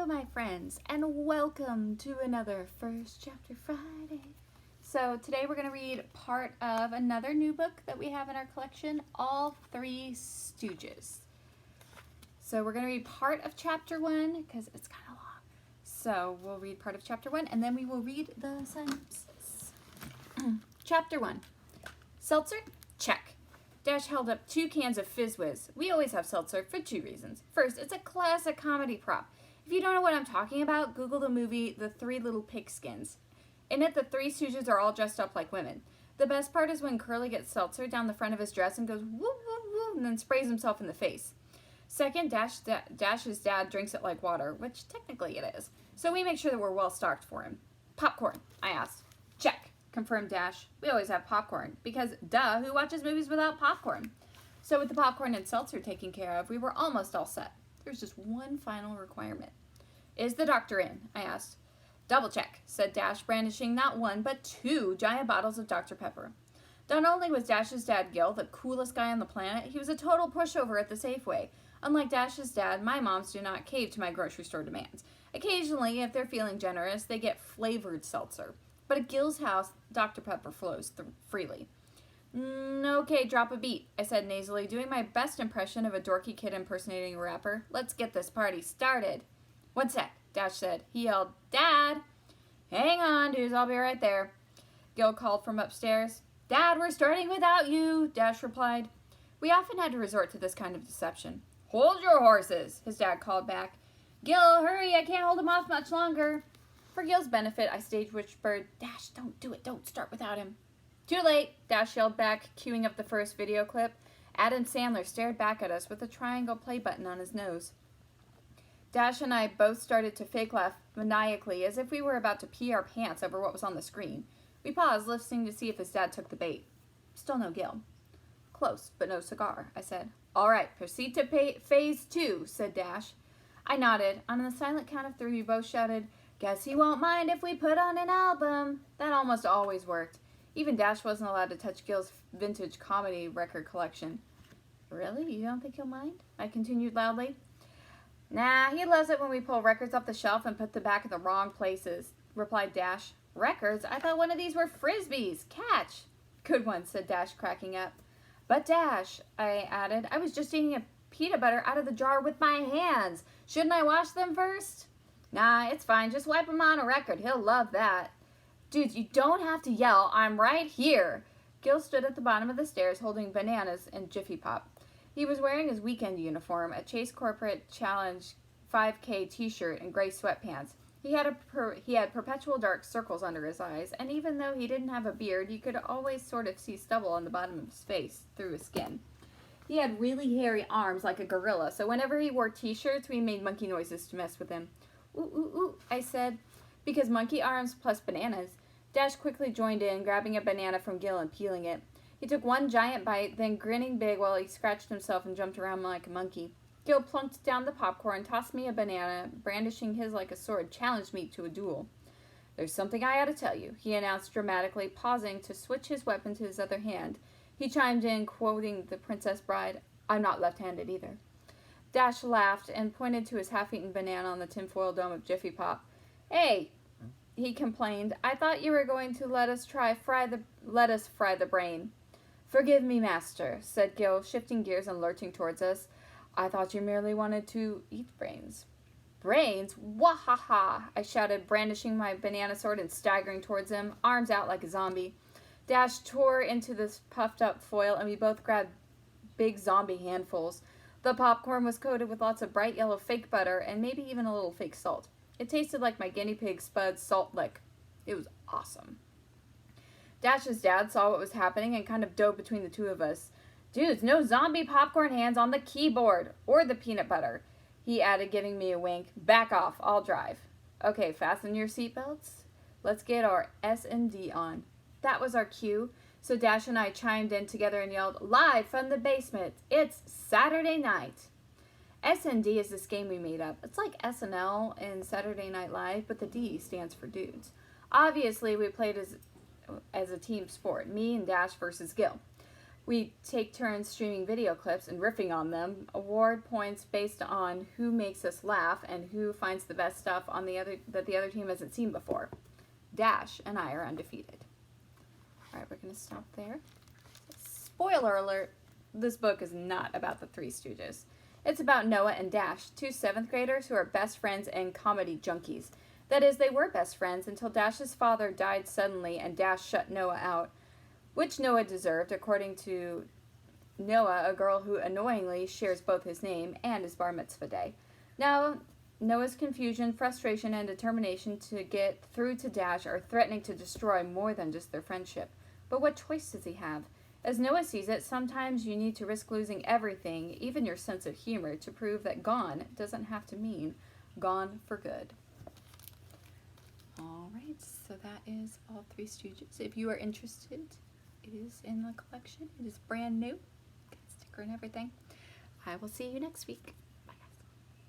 my friends, and welcome to another First Chapter Friday. So today we're going to read part of another new book that we have in our collection, All Three Stooges. So we're going to read part of Chapter 1 because it's kind of long. So we'll read part of Chapter 1 and then we will read the synopsis. Chapter 1. Seltzer? Check. Dash held up 2 cans of Fizz Whiz. We always have seltzer for 2 reasons. First, it's a classic comedy prop. If you don't know what I'm talking about, Google the movie The Three Little Pigskins. In it, the 3 Stooges are all dressed up like women. The best part is when Curly gets seltzer down the front of his dress and goes woo woo woo and then sprays himself in the face. Second, Dash's dad drinks it like water, which technically it is. So we make sure that we're well stocked for him. Popcorn, I asked. Check, confirmed Dash. We always have popcorn because, duh, who watches movies without popcorn? So with the popcorn and seltzer taken care of, we were almost all set. There's just one final requirement. Is the doctor in? I asked. Double check, said Dash, brandishing not 1 but 2 giant bottles of Dr. Pepper. Not only was Dash's dad Gill the coolest guy on the planet, he was a total pushover at the Safeway. Unlike Dash's dad, my moms do not cave to my grocery store demands. Occasionally, if they're feeling generous, they get flavored seltzer. But at Gill's house, Dr. Pepper flows freely. Okay, drop a beat, I said nasally, doing my best impression of a dorky kid impersonating a rapper. Let's get this party started. 1 sec, Dash said. He yelled, Dad! Hang on, dudes, I'll be right there. Gill called from upstairs. Dad, we're starting without you, Dash replied. We often had to resort to this kind of deception. Hold your horses, his dad called back. Gill, hurry, I can't hold him off much longer. For Gill's benefit, I stage whispered, Dash, don't do it, don't start without him. Too late, Dash yelled back, queuing up the first video clip. Adam Sandler stared back at us with a triangle play button on his nose. Dash and I both started to fake laugh maniacally as if we were about to pee our pants over what was on the screen. We paused, listening to see if his dad took the bait. Still no Gill. Close, but no cigar, I said. All right, proceed to phase 2, said Dash. I nodded. On the silent count of 3, we both shouted, Guess he won't mind if we put on an album. That almost always worked. Even Dash wasn't allowed to touch Gill's vintage comedy record collection. Really? You don't think he'll mind? I continued loudly. Nah, he loves it when we pull records off the shelf and put them back in the wrong places, replied Dash. Records? I thought one of these were Frisbees. Catch. Good one, said Dash, cracking up. But Dash, I added, I was just eating a peanut butter out of the jar with my hands. Shouldn't I wash them first? Nah, it's fine. Just wipe him on a record. He'll love that. Dudes, you don't have to yell. I'm right here. Gill stood at the bottom of the stairs holding bananas and Jiffy Pop. He was wearing his weekend uniform, a Chase Corporate Challenge 5K t-shirt and gray sweatpants. He had perpetual dark circles under his eyes, and even though he didn't have a beard, you could always sort of see stubble on the bottom of his face through his skin. He had really hairy arms like a gorilla, so whenever he wore t-shirts, we made monkey noises to mess with him. Ooh, ooh, ooh, I said, because monkey arms plus bananas. Dash quickly joined in, grabbing a banana from Gill and peeling it. He took 1 giant bite, then grinning big while he scratched himself and jumped around like a monkey. Gill plunked down the popcorn, tossed me a banana, brandishing his like a sword, challenged me to a duel. There's something I ought to tell you, he announced dramatically, pausing to switch his weapon to his other hand. He chimed in, quoting The Princess Bride, I'm not left-handed either. Dash laughed and pointed to his half-eaten banana on the tinfoil dome of Jiffy Pop. Hey, he complained, I thought you were going to let us fry the brain. Forgive me, master, said Gill, shifting gears and lurching towards us. I thought you merely wanted to eat brains. Brains? Wahaha! I shouted, brandishing my banana sword and staggering towards him, arms out like a zombie. Dash tore into this puffed-up foil, and we both grabbed big zombie handfuls. The popcorn was coated with lots of bright yellow fake butter and maybe even a little fake salt. It tasted like my guinea pig Spud's salt lick. It was awesome. Dash's dad saw what was happening and kind of dove between the 2 of us. Dudes, no zombie popcorn hands on the keyboard or the peanut butter, he added, giving me a wink. Back off, I'll drive. Okay, fasten your seatbelts. Let's get our S&D on. That was our cue, so Dash and I chimed in together and yelled, Live from the basement, it's Saturday night. S&D is this game we made up. It's like SNL and Saturday Night Live, but the D stands for dudes. Obviously, we played as a team sport, me and Dash versus Gill. We take turns streaming video clips and riffing on them, award points based on who makes us laugh and who finds the best stuff on that the other team hasn't seen before. Dash and I are undefeated. All right, we're going to stop there. Spoiler alert, this book is not about the Three Stooges. It's about Noah and Dash, two 7th graders who are best friends and comedy junkies. That is, they were best friends until Dash's father died suddenly and Dash shut Noah out, which Noah deserved, according to Noah, a girl who annoyingly shares both his name and his bar mitzvah day. Now, Noah's confusion, frustration, and determination to get through to Dash are threatening to destroy more than just their friendship. But what choice does he have? As Noah sees it, sometimes you need to risk losing everything, even your sense of humor, to prove that gone doesn't have to mean gone for good. All right, so that is All Three Stooges. If you are interested, it is in the collection. It is brand new. Got a sticker and everything. I will see you next week.